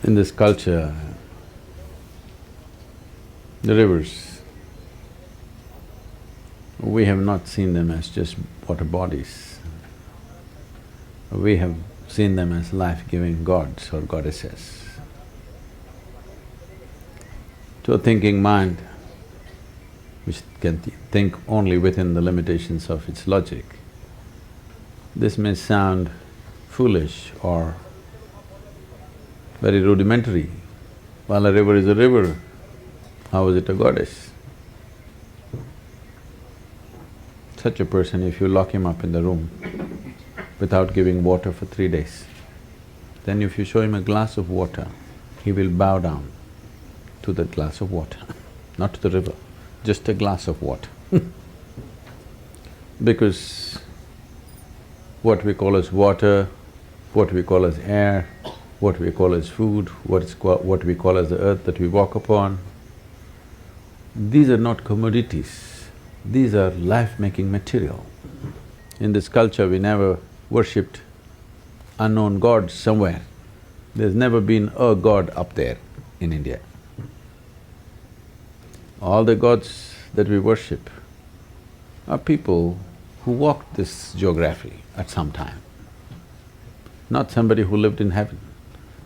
In this culture, the rivers, we have not seen them as just water bodies. We have seen them as life-giving gods or goddesses. To a thinking mind, which can think only within the limitations of its logic, this may sound foolish or very rudimentary. While a river is a river, how is it a goddess? Such a person, if you lock him up in the room without giving water for 3 days, then if you show him a glass of water, he will bow down to that glass of water, not to the river, just a glass of water. Because what we call as water, what we call as air, what we call as food, what we call as the earth that we walk upon, these are not commodities, these are life-making material. In this culture, we never worshipped unknown gods somewhere. There's never been a god up there in India. All the gods that we worship are people who walked this geography at some time. Not somebody who lived in heaven,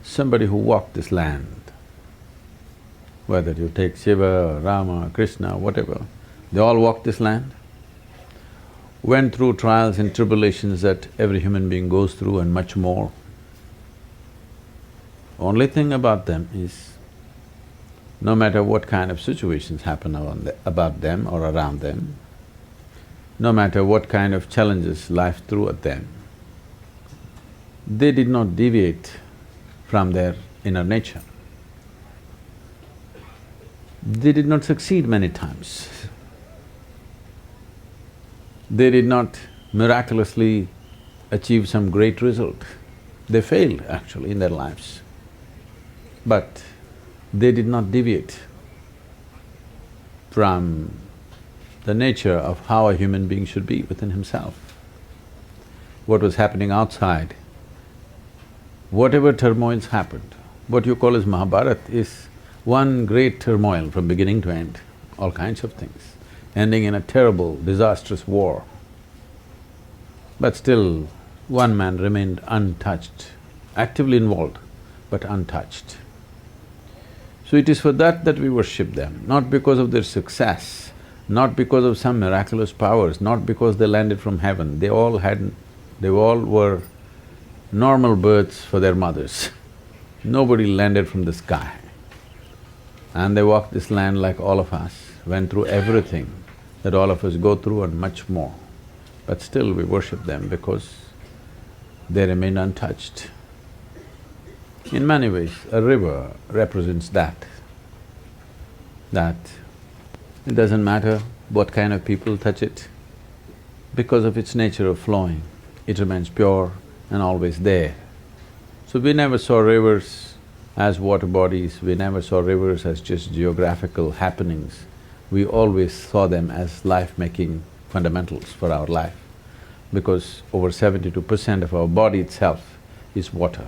somebody who walked this land. Whether you take Shiva, Rama, Krishna, whatever, they all walked this land, went through trials and tribulations that every human being goes through and much more. Only thing about them is, no matter what kind of situations happen about them or around them, no matter what kind of challenges life threw at them, they did not deviate from their inner nature. They did not succeed many times. They did not miraculously achieve some great result. They failed actually in their lives, but they did not deviate from the nature of how a human being should be within himself. What was happening outside, whatever turmoils happened, what you call as Mahabharata is one great turmoil from beginning to end, all kinds of things, ending in a terrible, disastrous war. But still, one man remained untouched, actively involved, but untouched. So it is for that that we worship them, not because of their success, not because of some miraculous powers, not because they landed from heaven. They all were normal births for their mothers. Nobody landed from the sky. And they walked this land like all of us, went through everything that all of us go through and much more. But still we worship them because they remain untouched. In many ways, a river represents that it doesn't matter what kind of people touch it, because of its nature of flowing, it remains pure and always there. So we never saw rivers as water bodies, we never saw rivers as just geographical happenings. We always saw them as life-making fundamentals for our life, because over 72% of our body itself is water.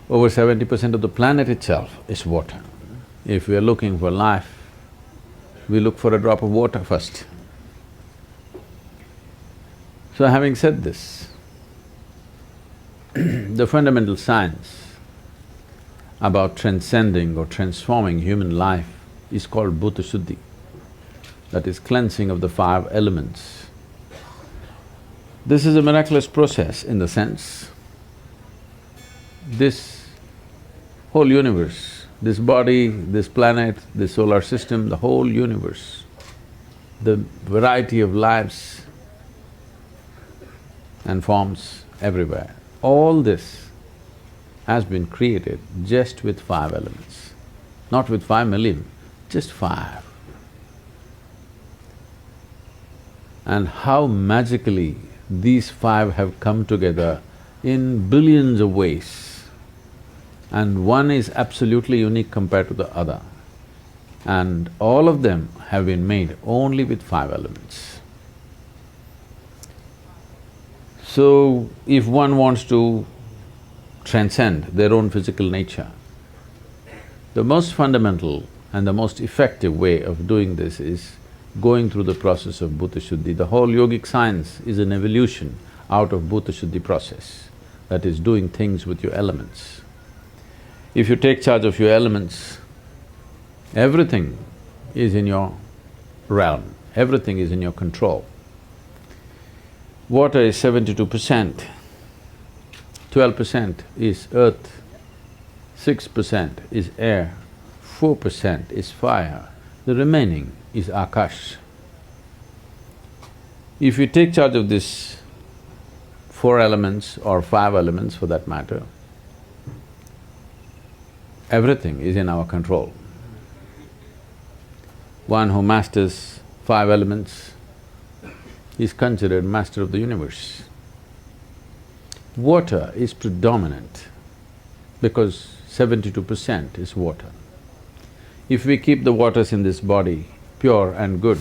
Over 70% of the planet itself is water. If we are looking for life, we look for a drop of water first. So having said this, the fundamental science about transcending or transforming human life is called Bhuta Shuddhi, that is cleansing of the 5 elements. This is a miraculous process in the sense, this whole universe, this body, this planet, this solar system, the whole universe, the variety of lives and forms everywhere, all this has been created just with 5 elements, not with 5 million, just 5. And how magically these 5 have come together in billions of ways, and one is absolutely unique compared to the other. And all of them have been made only with 5 elements. So, if one wants to transcend their own physical nature. The most fundamental and the most effective way of doing this is going through the process of Bhuta Shuddhi. The whole yogic science is an evolution out of Bhuta Shuddhi process, that is doing things with your elements. If you take charge of your elements, everything is in your realm, everything is in your control. Water is 72%, 12% is earth, 6% is air, 4% is fire, the remaining is Akash. If you take charge of these 4 elements or 5 elements for that matter, everything is in our control. One who masters 5 elements is considered master of the universe. Water is predominant because 72% is water. If we keep the waters in this body pure and good,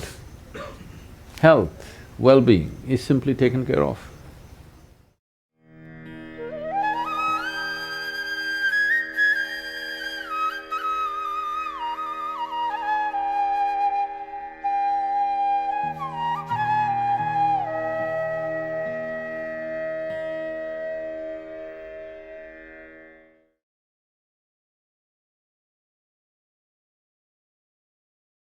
health, well-being is simply taken care of.